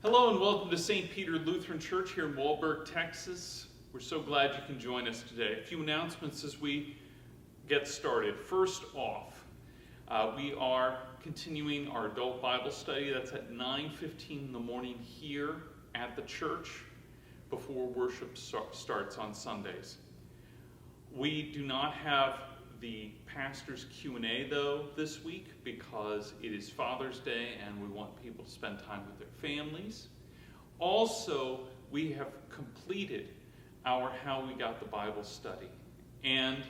Hello and welcome to St. Peter Lutheran Church here in Walberg, Texas. We're so glad you can join us today. A few announcements as we get started. First off, we are continuing our adult Bible study. That's at 9:15 in the morning here at the church before worship starts on Sundays. We do not have the pastor's Q&A though this week because it is Father's Day and we want people to spend time with their families. Also, we have completed our How We Got the Bible study. And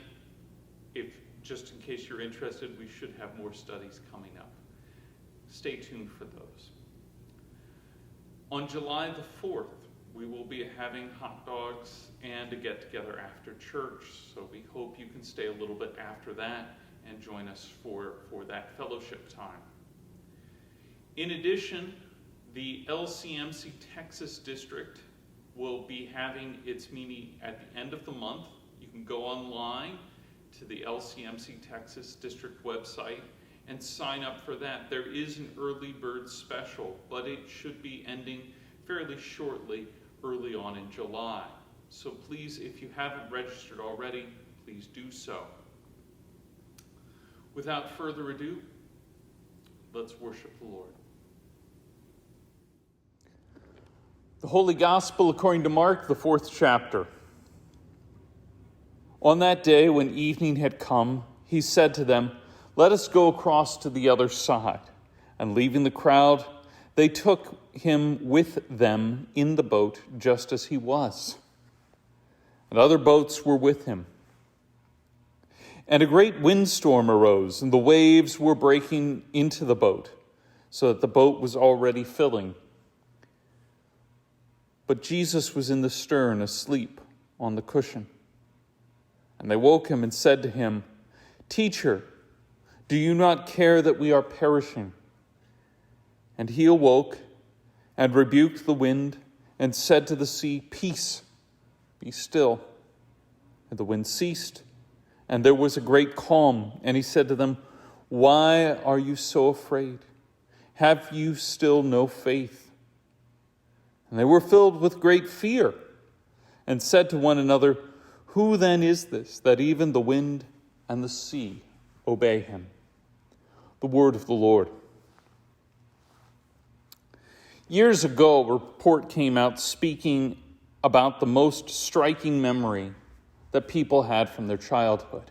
just in case you're interested, we should have more studies coming up. Stay tuned for those. On July the 4th, we will be having hot dogs and a get-together after church, so we hope you can stay a little bit after that and join us for that fellowship time. In addition, the LCMC Texas District will be having its meeting at the end of the month. You can go online to the LCMC Texas District website and sign up for that. There is an early bird special, but it should be ending fairly shortly, early on in July. So please, if you haven't registered already, please do so. Without further ado, let's worship the Lord. The Holy Gospel according to Mark, the 4th chapter. On that day, when evening had come, he said to them, "Let us go across to the other side." And leaving the crowd, they took him with them in the boat just as he was. And other boats were with him. And a great windstorm arose, and the waves were breaking into the boat, so that the boat was already filling. But Jesus was in the stern, asleep on the cushion. And they woke him and said to him, "Teacher, do you not care that we are perishing?" And he awoke and rebuked the wind and said to the sea, "Peace, be still." And the wind ceased, and there was a great calm. And he said to them, "Why are you so afraid? Have you still no faith?" And they were filled with great fear and said to one another, "Who then is this, that even the wind and the sea obey him?" The word of the Lord. Years ago, a report came out speaking about the most striking memory that people had from their childhood.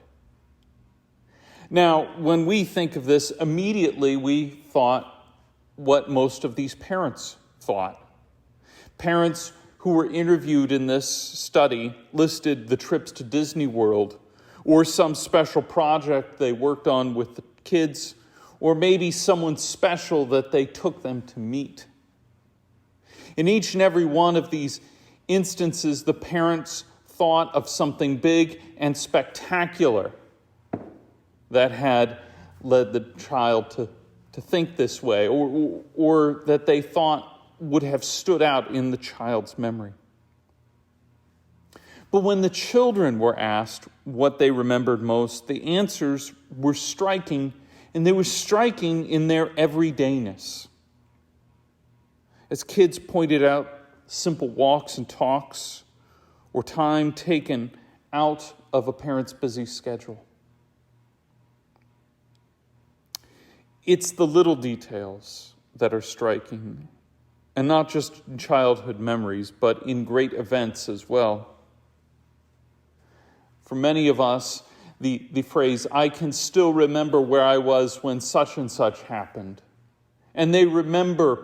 Now, when we think of this, immediately we thought what most of these parents thought. Parents who were interviewed in this study listed the trips to Disney World or some special project they worked on with the kids, or maybe someone special that they took them to meet. In each and every one of these instances, the parents thought of something big and spectacular that had led the child to think this way, or that they thought would have stood out in the child's memory. But when the children were asked what they remembered most, the answers were striking, and they were striking in their everydayness. As kids pointed out, simple walks and talks, or time taken out of a parent's busy schedule. It's the little details that are striking, and not just in childhood memories, but in great events as well. For many of us, the phrase, "I can still remember where I was when such and such happened." And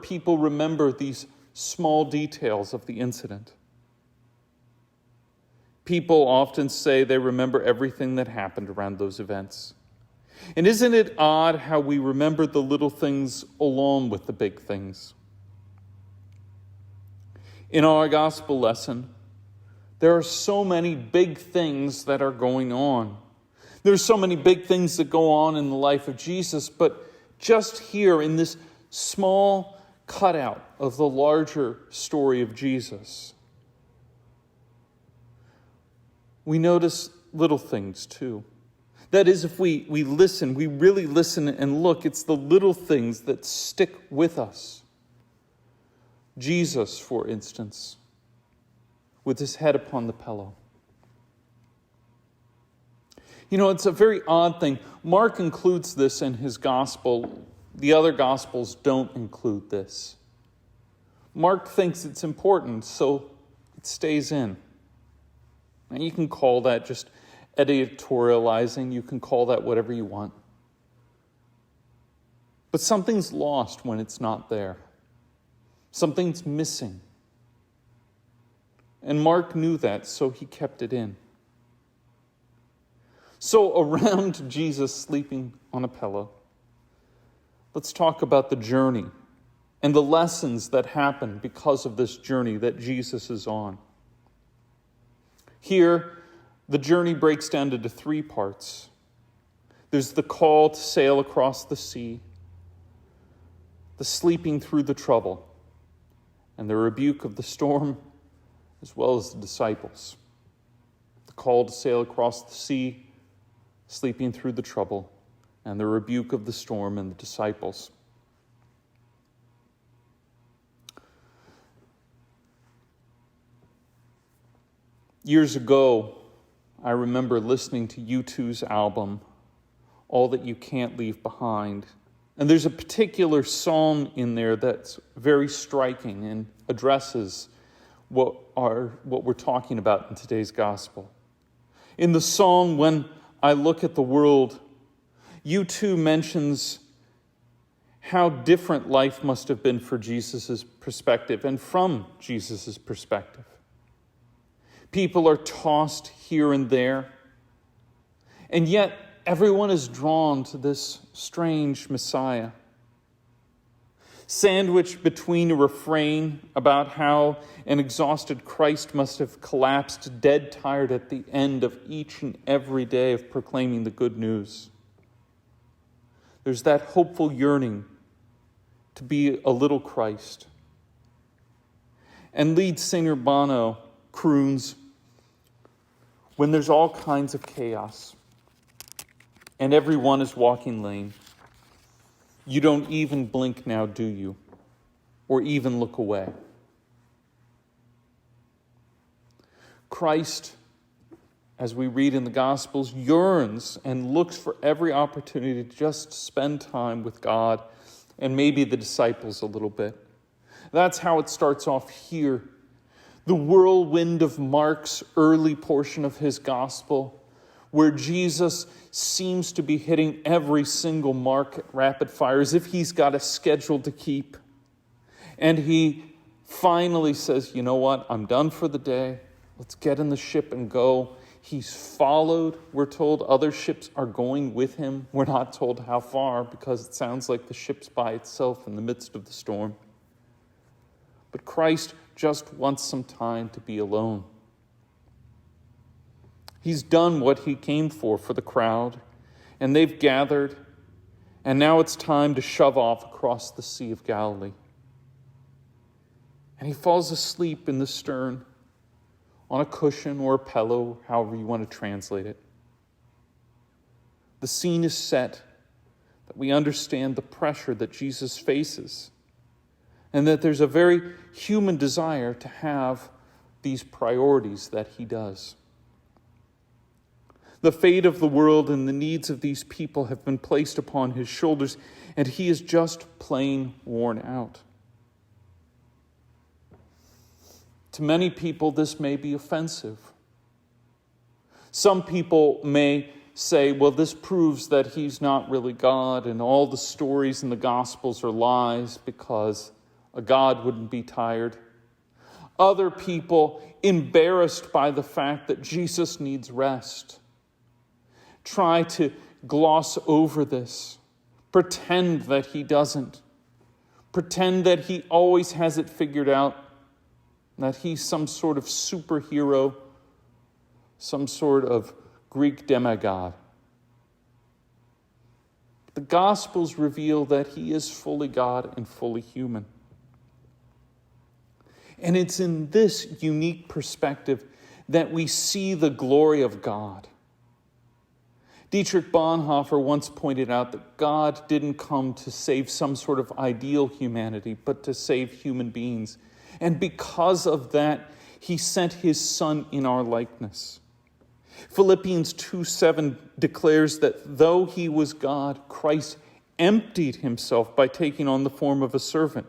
people remember these small details of the incident. People often say they remember everything that happened around those events. And isn't it odd how we remember the little things along with the big things? In our gospel lesson, there are so many big things that are going on. There's so many big things that go on in the life of Jesus, but just here in this small cutout of the larger story of Jesus, we notice little things too. That is, if we listen, we really listen and look, it's the little things that stick with us. Jesus, for instance, with his head upon the pillow. You know, it's a very odd thing. Mark includes this in his gospel. The other gospels don't include this. Mark thinks it's important, so it stays in. And you can call that just editorializing. You can call that whatever you want. But something's lost when it's not there. Something's missing. And Mark knew that, so he kept it in. So around Jesus sleeping on a pillow, let's talk about the journey and the lessons that happen because of this journey that Jesus is on. Here, the journey breaks down into three parts. There's the call to sail across the sea, the sleeping through the trouble, and the rebuke of the storm, as well as the disciples. The call to sail across the sea, sleeping through the trouble, and the rebuke of the storm and the disciples. Years ago, I remember listening to U2's album, All That You Can't Leave Behind. And there's a particular song in there that's very striking and addresses what we're talking about in today's gospel. In the song, When I Look at the World, U2 mentions how different life must have been for Jesus' perspective and from Jesus' perspective. People are tossed here and there, and yet everyone is drawn to this strange Messiah. Sandwiched between a refrain about how an exhausted Christ must have collapsed dead tired at the end of each and every day of proclaiming the good news. There's that hopeful yearning to be a little Christ. And lead singer Bono croons, when there's all kinds of chaos and everyone is walking lame, you don't even blink now, do you? Or even look away. Christ, as we read in the Gospels, yearns and looks for every opportunity to just spend time with God and maybe the disciples a little bit. That's how it starts off here. The whirlwind of Mark's early portion of his gospel, where Jesus seems to be hitting every single mark at rapid fire, as if he's got a schedule to keep. And he finally says, you know what, I'm done for the day. Let's get in the ship and go. He's followed, we're told. Other ships are going with him. We're not told how far, because it sounds like the ship's by itself in the midst of the storm. But Christ just wants some time to be alone. He's done what he came for the crowd, and they've gathered, and now it's time to shove off across the Sea of Galilee. And he falls asleep in the stern, on a cushion or a pillow, however you want to translate it. The scene is set, that we understand the pressure that Jesus faces, and that there's a very human desire to have these priorities that he does. The fate of the world and the needs of these people have been placed upon his shoulders, and he is just plain worn out. To many people, this may be offensive. Some people may say, well, this proves that he's not really God, and all the stories in the Gospels are lies because a God wouldn't be tired. Other people, embarrassed by the fact that Jesus needs rest, try to gloss over this, pretend that he doesn't, pretend that he always has it figured out, that he's some sort of superhero, some sort of Greek demigod. The Gospels reveal that he is fully God and fully human. And it's in this unique perspective that we see the glory of God. Dietrich Bonhoeffer once pointed out that God didn't come to save some sort of ideal humanity, but to save human beings. And because of that, he sent his Son in our likeness. Philippians 2:7 declares that though he was God, Christ emptied himself by taking on the form of a servant,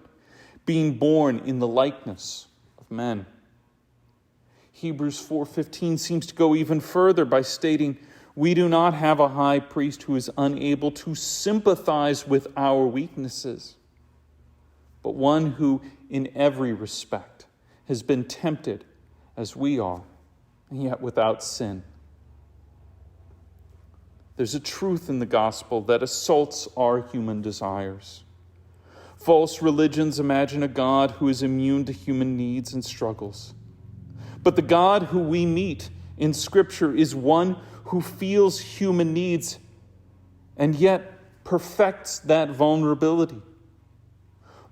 being born in the likeness of men. Hebrews 4:15 seems to go even further by stating, we do not have a high priest who is unable to sympathize with our weaknesses, but one who in every respect has been tempted as we are, and yet without sin. There's a truth in the gospel that assaults our human desires. False religions imagine a God who is immune to human needs and struggles. But the God who we meet in Scripture is one who feels human needs and yet perfects that vulnerability.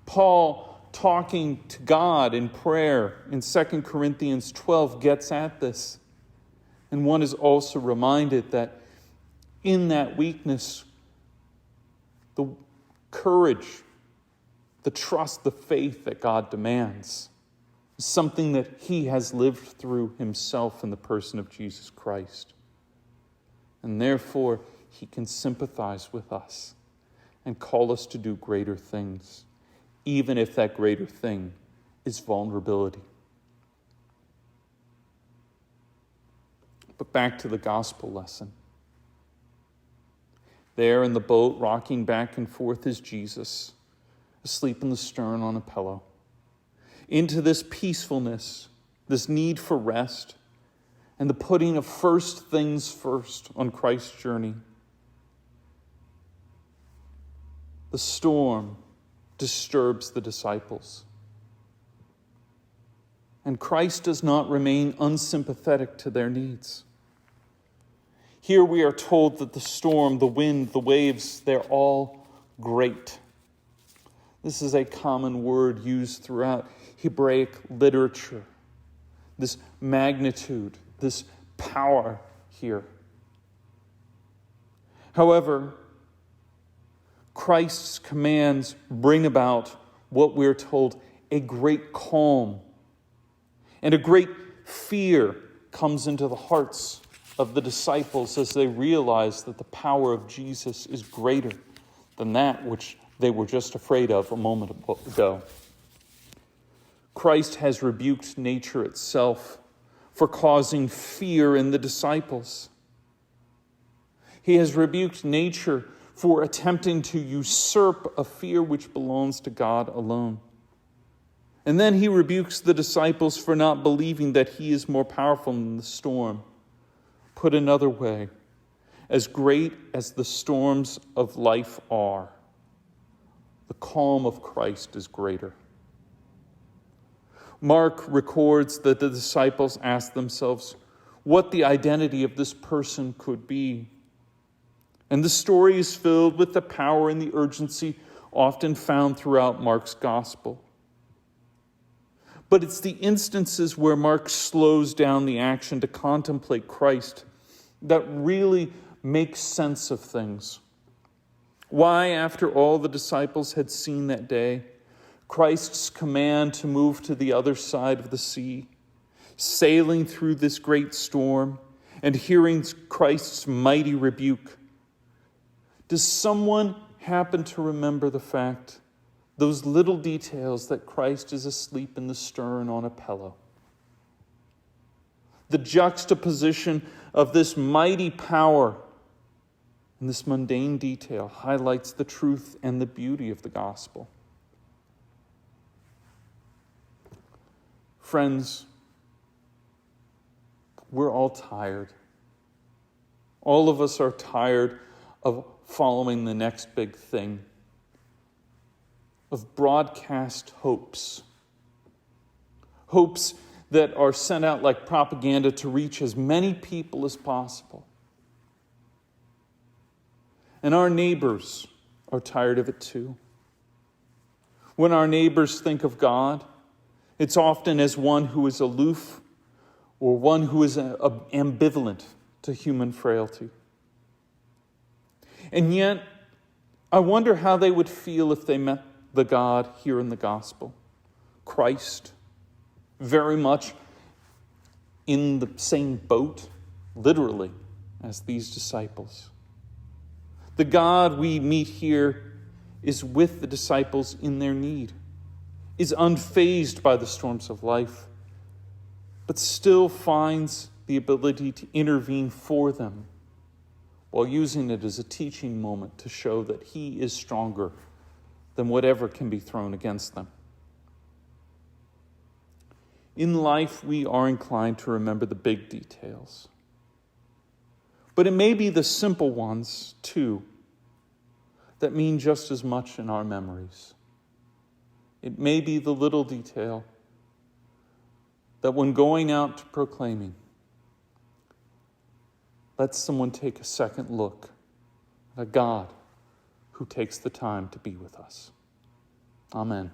Paul, talking to God in prayer in 2 Corinthians 12, gets at this. And one is also reminded that in that weakness, the courage, the trust, the faith that God demands is something that he has lived through himself in the person of Jesus Christ. And therefore, he can sympathize with us and call us to do greater things, even if that greater thing is vulnerability. But back to the gospel lesson. There in the boat, rocking back and forth, is Jesus, asleep in the stern on a pillow. Into this peacefulness, this need for rest, and the putting of first things first on Christ's journey. The storm disturbs the disciples. And Christ does not remain unsympathetic to their needs. Here we are told that the storm, the wind, the waves, they're all great. This is a common word used throughout Hebraic literature. This magnitude, this power here. However, Christ's commands bring about what we're told a great calm, and a great fear comes into the hearts of the disciples as they realize that the power of Jesus is greater than that which they were just afraid of a moment ago. Christ has rebuked nature itself for causing fear in the disciples. He has rebuked nature for attempting to usurp a fear which belongs to God alone. And then he rebukes the disciples for not believing that he is more powerful than the storm. Put another way, as great as the storms of life are, the calm of Christ is greater. Mark records that the disciples asked themselves what the identity of this person could be. And the story is filled with the power and the urgency often found throughout Mark's gospel. But it's the instances where Mark slows down the action to contemplate Christ that really make sense of things. Why, after all the disciples had seen that day, Christ's command to move to the other side of the sea, sailing through this great storm, and hearing Christ's mighty rebuke. Does someone happen to remember the fact, those little details that Christ is asleep in the stern on a pillow? The juxtaposition of this mighty power and this mundane detail highlights the truth and the beauty of the gospel. Friends, we're all tired. All of us are tired of following the next big thing, of broadcast hopes. Hopes that are sent out like propaganda to reach as many people as possible. And our neighbors are tired of it too. When our neighbors think of God, it's often as one who is aloof or one who is ambivalent to human frailty. And yet, I wonder how they would feel if they met the God here in the gospel. Christ, very much in the same boat, literally, as these disciples. The God we meet here is with the disciples in their need, is unfazed by the storms of life, but still finds the ability to intervene for them while using it as a teaching moment to show that he is stronger than whatever can be thrown against them. In life, we are inclined to remember the big details. But it may be the simple ones, too, that mean just as much in our memories. It may be the little detail that when going out to proclaiming, let someone take a second look at a God who takes the time to be with us. Amen.